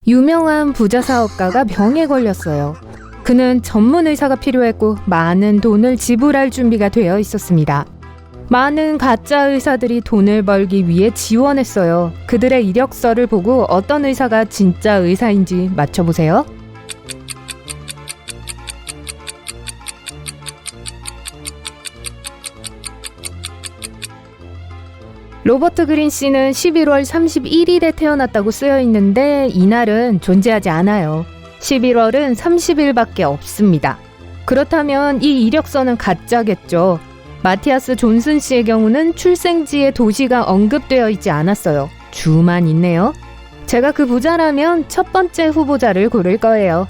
유명한 부자 사업가가 병에 걸렸어요. 그는 전문 의사가 필요했고 많은 돈을 지불할 준비가 되어 있었습니다. 많은 가짜 의사들이 돈을 벌기 위해 지원했어요. 그들의 이력서를 보고 어떤 의사가 진짜 의사인지 맞춰보세요. 로버트 그린 씨는 11월 31일에 태어났다고 쓰여 있는데 이날은 존재하지 않아요. 11월은 30일밖에 없습니다. 그렇다면 이 이력서는 가짜겠죠. 마티아스 존슨 씨의 경우는 출생지의 도시가 언급되어 있지 않았어요. 주만 있네요. 제가 그 부자라면 첫 번째 후보자를 고를 거예요.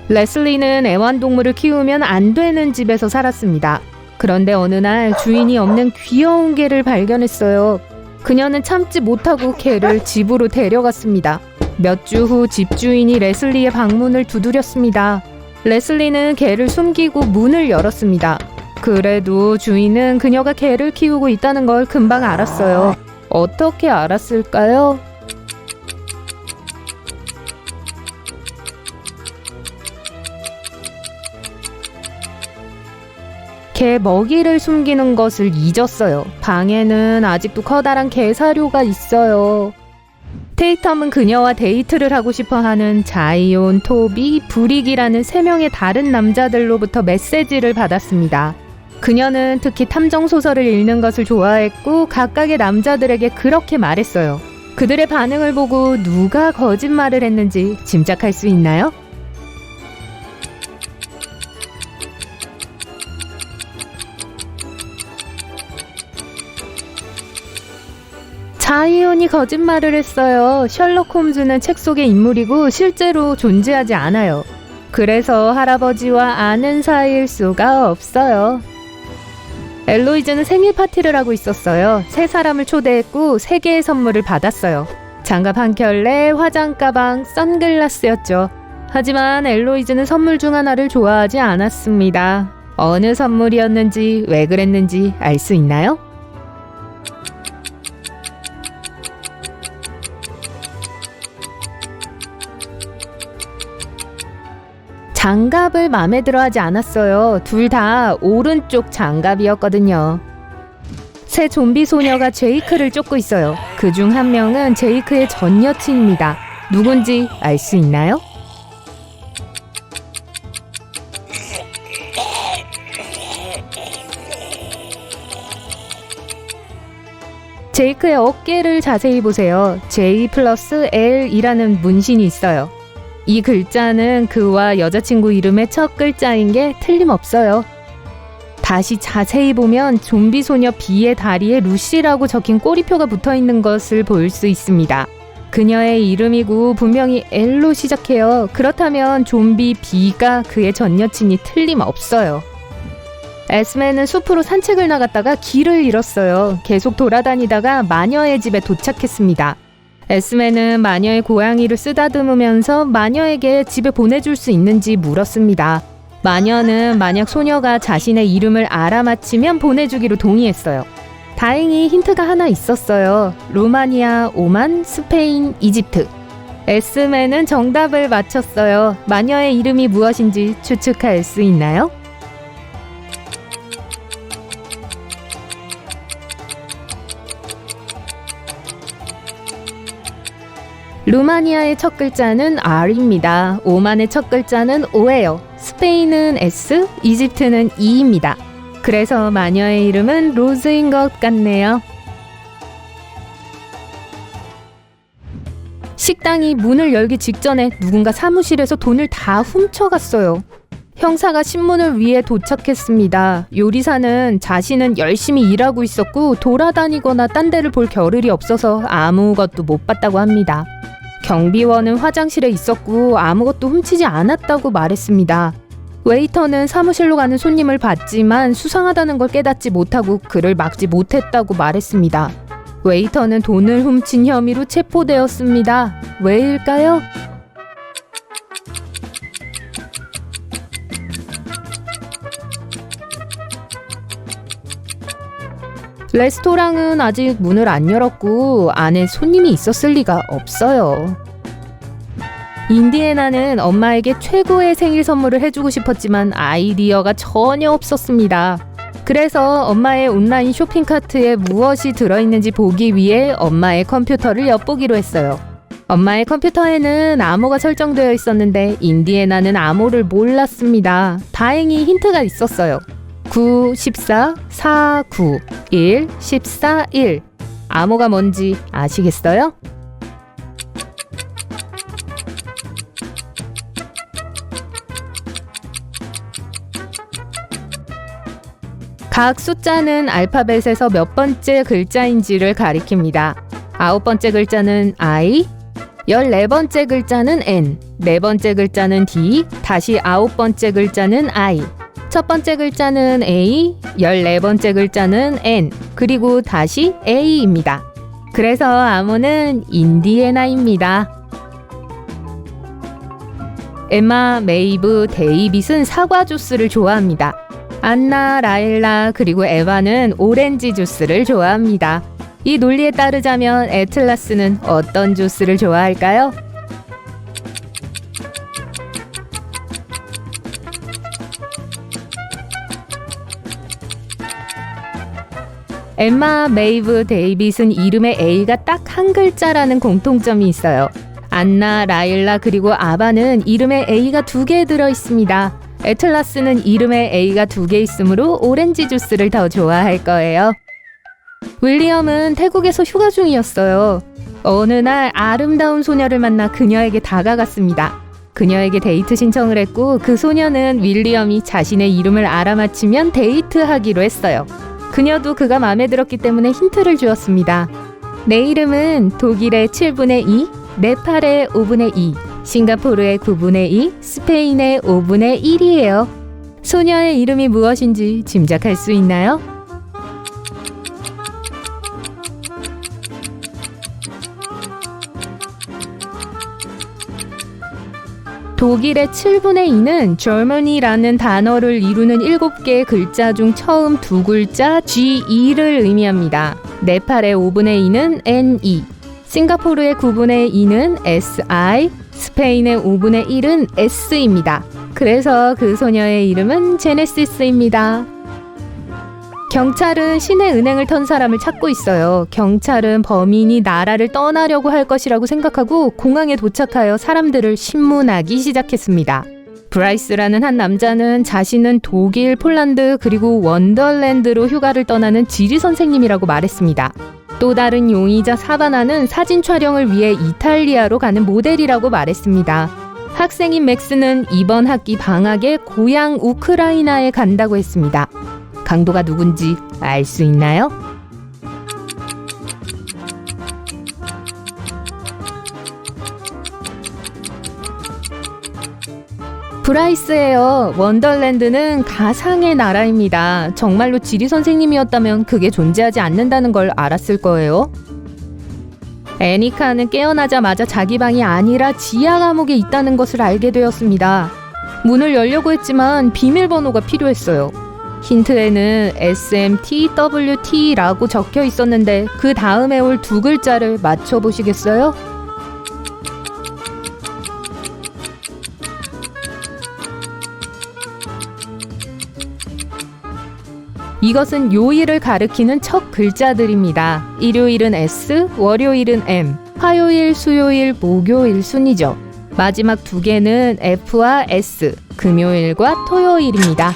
레슬리는 애완동물을 키우면 안 되는 집에서 살았습니다. 그런데 어느 날 주인이 없는 귀여운 개를 발견했어요. 그녀는 참지 못하고 개를 집으로 데려갔습니다. 몇 주 후 집주인이 레슬리의 방문을 두드렸습니다. 레슬리는 개를 숨기고 문을 열었습니다. 그래도 주인은 그녀가 개를 키우고 있다는 걸 금방 알았어요. 어떻게 알았을까요? 개 먹이를 숨기는 것을 잊었어요. 방에는 아직도 커다란 개 사료가 있어요. 테이텀은 그녀와 데이트를 하고 싶어하는 자이온, 토비, 브릭이라는 3명의 다른 남자들로부터 메시지를 받았습니다. 그녀는 특히 탐정소설을 읽는 것을 좋아했고 각각의 남자들에게 그렇게 말했어요. 그들의 반응을 보고 누가 거짓말을 했는지 짐작할 수 있나요? 자이온이 거짓말을 했어요. 셜록 홈즈는 책 속의 인물이고 실제로 존재하지 않아요. 그래서 할아버지와 아는 사이일 수가 없어요. 엘로이즈는 생일 파티를 하고 있었어요. 3사람을 초대했고 3개의 선물을 받았어요. 장갑 한 켤레, 화장 가방, 선글라스였죠. 하지만 엘로이즈는 선물 중 하나를 좋아하지 않았습니다. 어느 선물이었는지 왜 그랬는지 알 수 있나요? 장갑을 마음에 들어 하지 않았어요. 둘 다 오른쪽 장갑이었거든요. 새 좀비 소녀가 제이크를 쫓고 있어요. 그중 한 명은 제이크의 전 여친입니다. 누군지 알 수 있나요? 제이크의 어깨를 자세히 보세요. J+L이라는 문신이 있어요. 이 글자는 그와 여자친구 이름의 첫 글자인 게 틀림없어요. 다시 자세히 보면 좀비 소녀 B의 다리에 루시라고 적힌 꼬리표가 붙어있는 것을 볼 수 있습니다. 그녀의 이름이고 분명히 L로 시작해요. 그렇다면 좀비 B가 그의 전 여친이 틀림없어요. 에스맨은 숲으로 산책을 나갔다가 길을 잃었어요. 계속 돌아다니다가 마녀의 집에 도착했습니다. 에스맨은 마녀의 고양이를 쓰다듬으면서 마녀에게 집에 보내줄 수 있는지 물었습니다. 마녀는 만약 소녀가 자신의 이름을 알아맞히면 보내주기로 동의했어요. 다행히 힌트가 하나 있었어요. 루마니아, 오만, 스페인, 이집트. 에스맨은 정답을 맞췄어요. 마녀의 이름이 무엇인지 추측할 수 있나요? 루마니아의 첫 글자는 R입니다. 오만의 첫 글자는 O예요. 스페인은 S, 이집트는 E입니다. 그래서 마녀의 이름은 로즈인 것 같네요. 식당이 문을 열기 직전에 누군가 사무실에서 돈을 다 훔쳐갔어요. 형사가 신문을 위해 도착했습니다. 요리사는 자신은 열심히 일하고 있었고 돌아다니거나 딴 데를 볼 겨를이 없어서 아무것도 못 봤다고 합니다. 경비원은 화장실에 있었고 아무것도 훔치지 않았다고 말했습니다. 웨이터는 사무실로 가는 손님을 봤지만 수상하다는 걸 깨닫지 못하고 그를 막지 못했다고 말했습니다. 웨이터는 돈을 훔친 혐의로 체포되었습니다. 왜일까요? 레스토랑은 아직 문을 안 열었고 안에 손님이 있었을 리가 없어요. 인디애나는 엄마에게 최고의 생일 선물을 해주고 싶었지만 아이디어가 전혀 없었습니다. 그래서 엄마의 온라인 쇼핑 카트에 무엇이 들어있는지 보기 위해 엄마의 컴퓨터를 엿보기로 했어요. 엄마의 컴퓨터에는 암호가 설정되어 있었는데 인디애나는 암호를 몰랐습니다. 다행히 힌트가 있었어요. 9, 14, 4, 9, 1, 14, 1. 암호가 뭔지 아시겠어요? 각 숫자는 알파벳에서 몇 번째 글자인지를 가리킵니다. 9번째 글자는 I, 14번째 글자는 N, 4번째 글자는 D, 다시 9번째 글자는 I, 첫 번째 글자는 A, 14번째 글자는 N, 그리고 다시 A입니다. 그래서 암호는 인디애나입니다. 엠마, 메이브, 데이빗은 사과 주스를 좋아합니다. 안나, 라일라, 그리고 에바는 오렌지 주스를 좋아합니다. 이 논리에 따르자면 애틀라스는 어떤 주스를 좋아할까요? 엠마, 메이브, 데이빗은 이름에 A가 딱 한 글자라는 공통점이 있어요. 안나, 라일라, 그리고 아바는 이름에 A가 2개 들어있습니다. 애틀라스는 이름에 A가 2개 있으므로 오렌지 주스를 더 좋아할 거예요. 윌리엄은 태국에서 휴가 중이었어요. 어느 날 아름다운 소녀를 만나 그녀에게 다가갔습니다. 그녀에게 데이트 신청을 했고 그 소녀는 윌리엄이 자신의 이름을 알아맞히면 데이트하기로 했어요. 그녀도 그가 마음에 들었기 때문에 힌트를 주었습니다. 내 이름은 독일의 7분의 2, 네팔의 5분의 2, 싱가포르의 9분의 2, 스페인의 5분의 1이에요. 소녀의 이름이 무엇인지 짐작할 수 있나요? 독일의 7분의 2는 Germany라는 단어를 이루는 7개의 글자 중 처음 2글자 GE를 의미합니다. 네팔의 5분의 2는 NE, 싱가포르의 9분의 2는 SI, 스페인의 5분의 1은 S입니다. 그래서 그 소녀의 이름은 제네시스입니다. 경찰은 신의 은행을 턴 사람을 찾고 있어요. 경찰은 범인이 나라를 떠나려고 할 것이라고 생각하고 공항에 도착하여 사람들을 신문하기 시작했습니다. 브라이스라는 한 남자는 자신은 독일, 폴란드, 그리고 원더랜드로 휴가를 떠나는 지리 선생님이라고 말했습니다. 또 다른 용의자 사바나는 사진 촬영을 위해 이탈리아로 가는 모델이라고 말했습니다. 학생인 맥스는 이번 학기 방학에 고향 우크라이나에 간다고 했습니다. 강도가 누군지 알 수 있나요? 브라이스예요. 원더랜드는 가상의 나라입니다. 정말로 지리 선생님이었다면 그게 존재하지 않는다는 걸 알았을 거예요. 애니카는 깨어나자마자 자기 방이 아니라 지하 감옥에 있다는 것을 알게 되었습니다. 문을 열려고 했지만 비밀번호가 필요했어요. 힌트에는 SMTWT라고 적혀 있었는데 그 다음에 올 2글자를 맞춰보시겠어요? 이것은 요일을 가리키는 첫 글자들입니다. 일요일은 S, 월요일은 M, 화요일, 수요일, 목요일 순이죠. 마지막 2개는 F와 S, 금요일과 토요일입니다.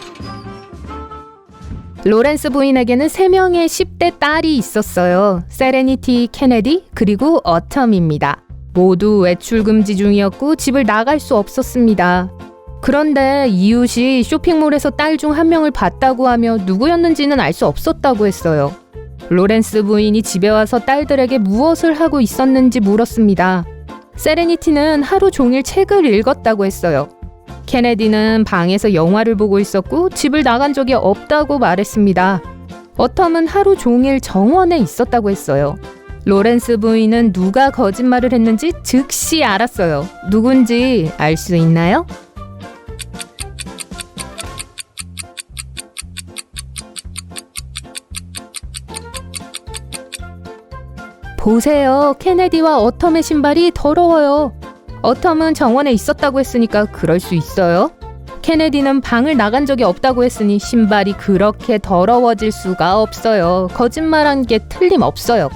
로렌스 부인에게는 3명의 10대 딸이 있었어요. 세레니티, 케네디, 그리고 어텀입니다. 모두 외출 금지 중이었고 집을 나갈 수 없었습니다. 그런데 이웃이 쇼핑몰에서 딸 중 1명을 봤다고 하며 누구였는지는 알 수 없었다고 했어요. 로렌스 부인이 집에 와서 딸들에게 무엇을 하고 있었는지 물었습니다. 세레니티는 하루 종일 책을 읽었다고 했어요. 케네디는 방에서 영화를 보고 있었고 집을 나간 적이 없다고 말했습니다. 어텀은 하루 종일 정원에 있었다고 했어요. 로렌스 부인은 누가 거짓말을 했는지 즉시 알았어요. 누군지 알 수 있나요? 보세요. 케네디와 어텀의 신발이 더러워요. 어텀은 정원에 있었다고 했으니까 그럴 수 있어요? 케네디는 방을 나간 적이 없다고 했으니 신발이 그렇게 더러워질 수가 없어요. 거짓말한 게 틀림없어요.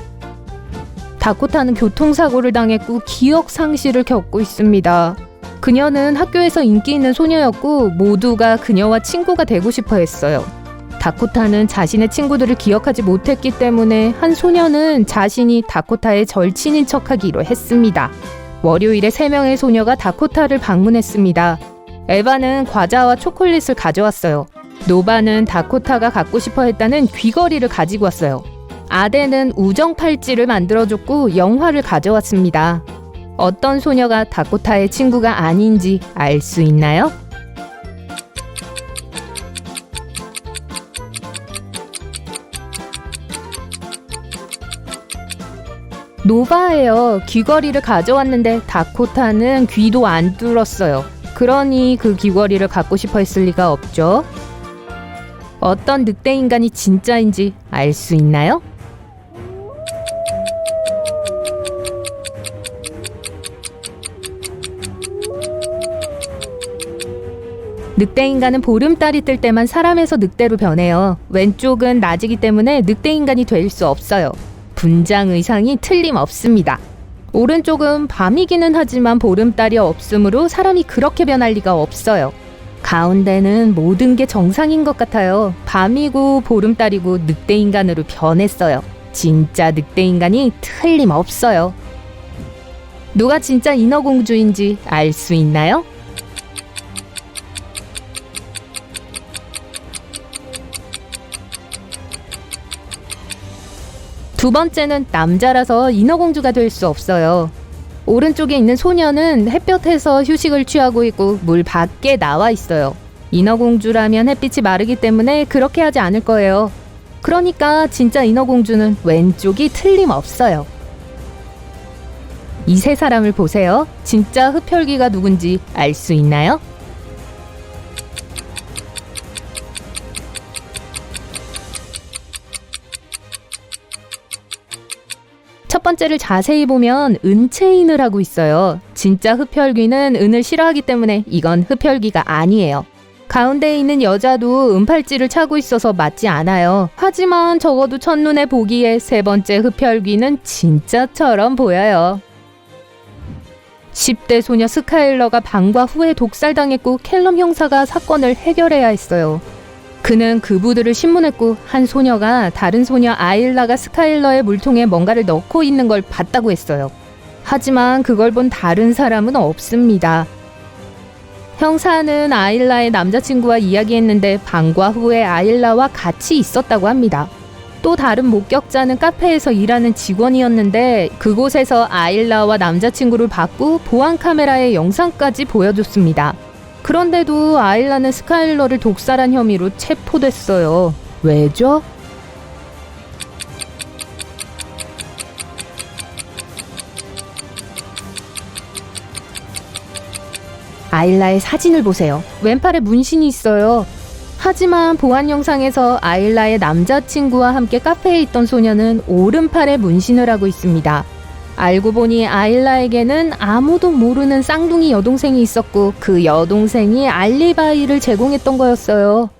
다코타는 교통사고를 당했고 기억 상실을 겪고 있습니다. 그녀는 학교에서 인기 있는 소녀였고 모두가 그녀와 친구가 되고 싶어 했어요. 다코타는 자신의 친구들을 기억하지 못했기 때문에 한 소녀는 자신이 다코타의 절친인 척하기로 했습니다. 월요일에 3명의 소녀가 다코타를 방문했습니다. 에바는 과자와 초콜릿을 가져왔어요. 노바는 다코타가 갖고 싶어 했다는 귀걸이를 가지고 왔어요. 아데는 우정 팔찌를 만들어줬고 영화를 가져왔습니다. 어떤 소녀가 다코타의 친구가 아닌지 알 수 있나요? 노바예요. 귀걸이를 가져왔는데 다코타는 귀도 안 뚫었어요. 그러니 그 귀걸이를 갖고 싶어 했을 리가 없죠. 어떤 늑대 인간이 진짜인지 알 수 있나요? 늑대 인간은 보름달이 뜰 때만 사람에서 늑대로 변해요. 왼쪽은 낮이기 때문에 늑대 인간이 될 수 없어요. 분장 의상이 틀림없습니다. 오른쪽은 밤이기는 하지만 보름달이 없으므로 사람이 그렇게 변할 리가 없어요. 가운데는 모든 게 정상인 것 같아요. 밤이고 보름달이고 늑대 인간으로 변했어요. 진짜 늑대 인간이 틀림없어요. 누가 진짜 인어공주인지 알 수 있나요? 두 번째는 남자라서 인어공주가 될 수 없어요. 오른쪽에 있는 소녀는 햇볕에서 휴식을 취하고 있고 물 밖에 나와 있어요. 인어공주라면 햇빛이 마르기 때문에 그렇게 하지 않을 거예요. 그러니까 진짜 인어공주는 왼쪽이 틀림없어요. 이 세 사람을 보세요. 진짜 흡혈귀가 누군지 알 수 있나요? 첫 번째를 자세히 보면 은체인을 하고 있어요. 진짜 흡혈귀는 은을 싫어하기 때문에 이건 흡혈귀가 아니에요. 가운데에 있는 여자도 은팔찌를 차고 있어서 맞지 않아요. 하지만 적어도 첫눈에 보기에 세 번째 흡혈귀는 진짜처럼 보여요. 10대 소녀 스카일러가 방과 후에 독살당했고 캘럼 형사가 사건을 해결해야 했어요. 그는 그부들을 신문했고 한 소녀가 다른 소녀 아일라가 스카일러의 물통에 뭔가를 넣고 있는 걸 봤다고 했어요. 하지만 그걸 본 다른 사람은 없습니다. 형사는 아일라의 남자친구와 이야기했는데 방과 후에 아일라와 같이 있었다고 합니다. 또 다른 목격자는 카페에서 일하는 직원이었는데 그곳에서 아일라와 남자친구를 봤고 보안 카메라의 영상까지 보여줬습니다. 그런데도 아일라는 스카일러를 독살한 혐의로 체포됐어요. 왜죠? 아일라의 사진을 보세요. 왼팔에 문신이 있어요. 하지만 보안 영상에서 아일라의 남자친구와 함께 카페에 있던 소녀는 오른팔에 문신을 하고 있습니다. 알고 보니 아일라에게는 아무도 모르는 쌍둥이 여동생이 있었고 그 여동생이 알리바이를 제공했던 거였어요.